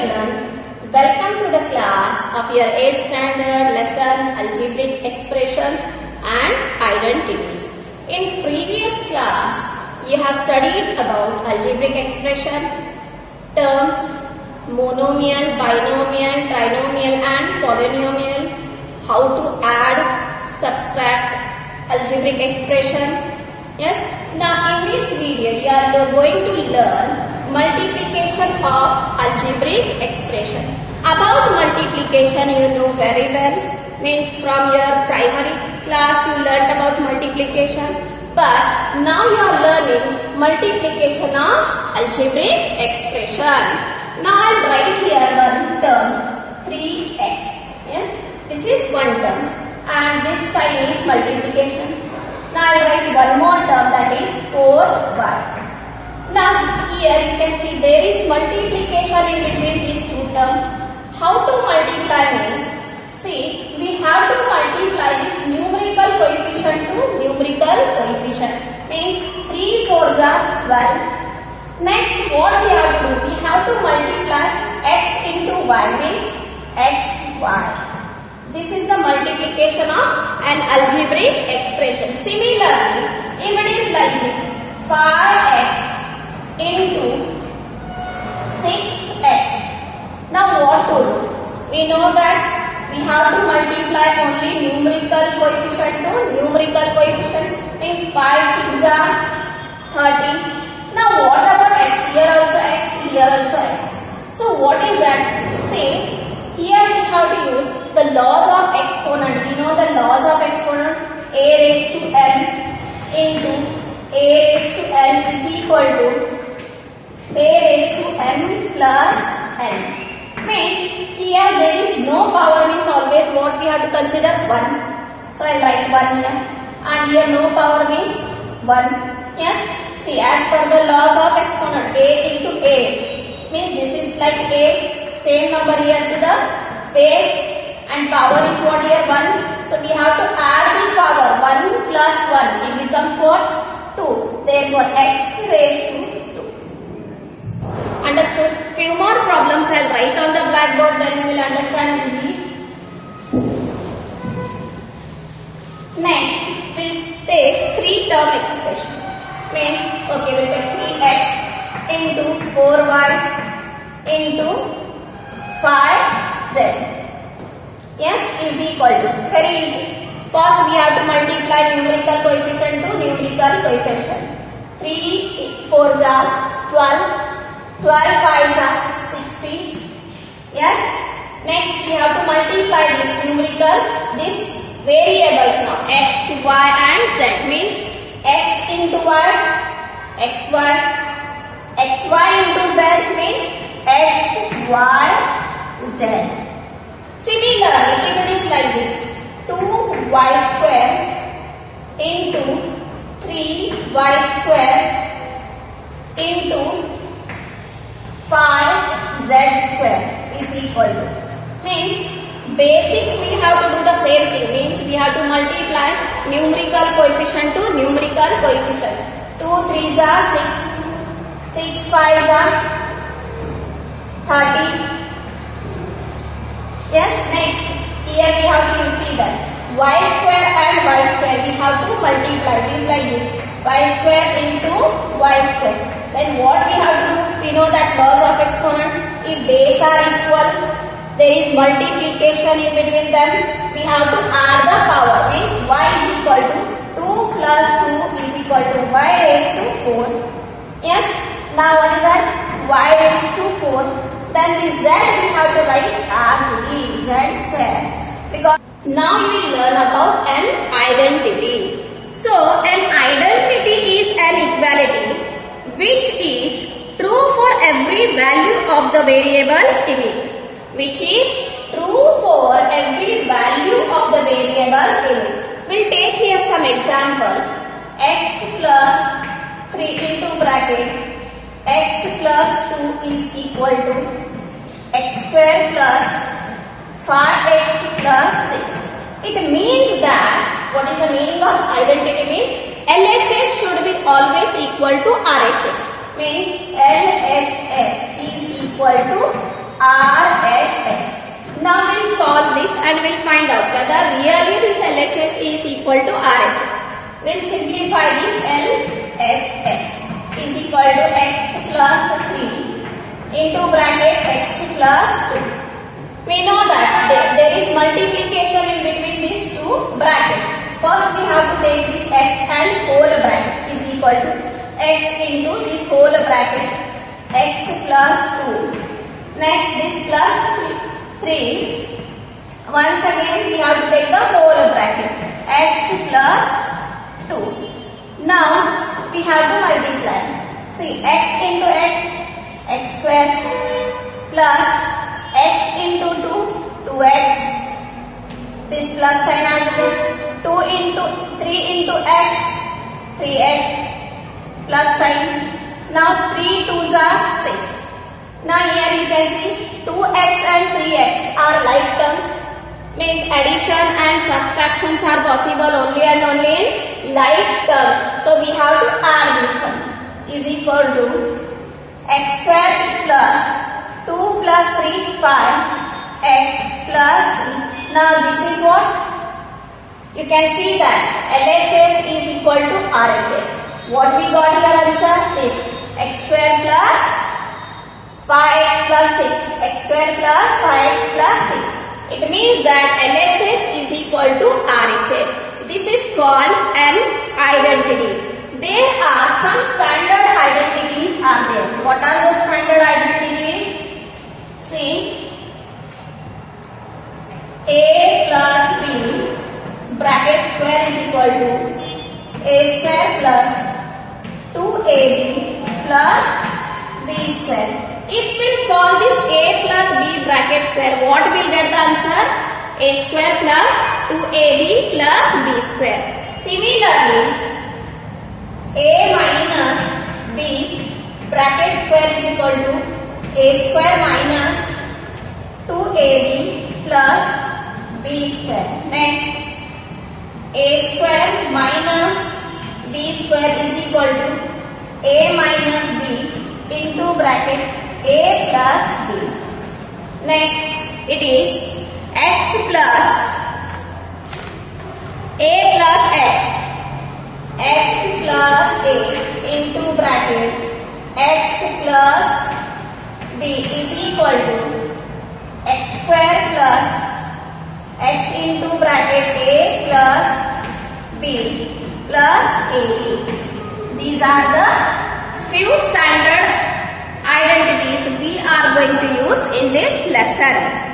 children, welcome to the class of your 8th standard lesson Algebraic Expressions and Identities. In previous class, you have studied about algebraic expression, terms, monomial, binomial, trinomial and polynomial, how to add, subtract algebraic expression. Yes, now in this video you are going to learn multiplication of algebraic expression. About multiplication you know very well, means from your primary class you learnt about multiplication, but now you are learning multiplication of algebraic expression. Now I will write here one term 3x. Yes, this is one term and this sign is multiplication. Now I will write one more term, that is 4y. Now here you can see there is multiplication in between these two terms. How to multiply means, see, we have to multiply this numerical coefficient to numerical coefficient. Means 3 4s are 12. Next what we have to do? We have to multiply x into y, means xy. This is the multiplication of an algebraic expression. Similarly, if it is like this, 5x into 6x. Now what to do? We know that we have to multiply only numerical coefficient to numerical coefficient. Means 5 6 are 30. Now what about x? Here also x, here also x. So what is that? See, here we have to use the laws of exponent. We know the laws of exponent. A raised to n into a raised to n is equal to a raised to m plus n. Means here there is no power, means always what we have to consider 1. So I will write 1 here. And here no power means 1. Yes. See, as per the laws of exponent, a into a means this is like a. Same number here to the base and power is what here 1. So we have to add this power 1 plus 1. It becomes what? 2. Therefore x raised to 2. Understood? Few more problems I will write on the blackboard, then you will understand easily. Next we will take 3-term expression. Means okay, we will take 3x into 4y into 5z. Yes, is equal to, very easy. First we have to multiply numerical coefficient to numerical coefficient. 3 4s are 12, 12 5s are 60. Yes. Next we have to multiply this numerical, this variables now, x, y and z. Means x into y, xy, xy into z means x, y, z. Similarly, if it is like this, 2y square into 3y square into 5z square is equal to, means basic we have to do the same thing, means we have to multiply numerical coefficient to numerical coefficient. 2 3s are 6, 6 5s are 30. Yes, next here we have to see that y square and y square we have to multiply. It is like this, y square into y square. Then what we have to do? We know that laws of exponent. If base are equal, there is multiplication in between them. We have to add the power. Means y is equal to 2 plus 2 is equal to y raised to 4. Yes. Now what is that? Y raised to 4. Then the z we have to write as z square. Because now you will learn about an identity. So an identity is an equality which is true for every value of the variable in it. Which is true for every value of the variable in it. We'll take here some example. X plus 3 into bracket x plus 2 is equal to x square plus 5x plus 6. It means that, what is the meaning of identity means? LHS should be always equal to RHS. Means LHS is equal to RHS. Now we'll solve this and we'll find out whether really this LHS is equal to RHS. We'll simplify this. LHS is equal to x plus 3 into bracket x plus 2. We know that there is multiplication in between these two brackets. First we have to take this x and whole bracket is equal to x into this whole bracket x plus 2. Next this plus 3. Once again we have to take the whole bracket x plus 2. Now we have to multiply. See x into x, x square plus x into 2, 2x. This plus sign as this 2 into 3 into x, 3x plus sign. Now 3 2s are 6. Now here you can see 2x and 3x are like terms. Means addition and subtractions are possible only and only in like terms. So we have to add this one is equal to x square plus 2 plus 3 5 x plus 3. Now this is what? You can see that LHS is equal to RHS. What we got here answer is x square plus 5x plus 6. X square plus 5x plus 6. It means that LHS is equal to RHS. This is called an identity. There are some standard identities are there. What are those standard identities? See, A plus B bracket square is equal to A square plus 2AB plus B square. If we solve this A plus B bracket square, what will get the answer? A square plus 2AB plus B square. Similarly, A minus B bracket square is equal to A square minus 2AB plus B square. Next, A square minus B square is equal to A minus B into bracket A plus B. Next, it is x plus A plus x. X plus A into bracket x plus B is equal to x square plus x into bracket A plus B plus AB. These are the few standard identities we are going to use in this lesson.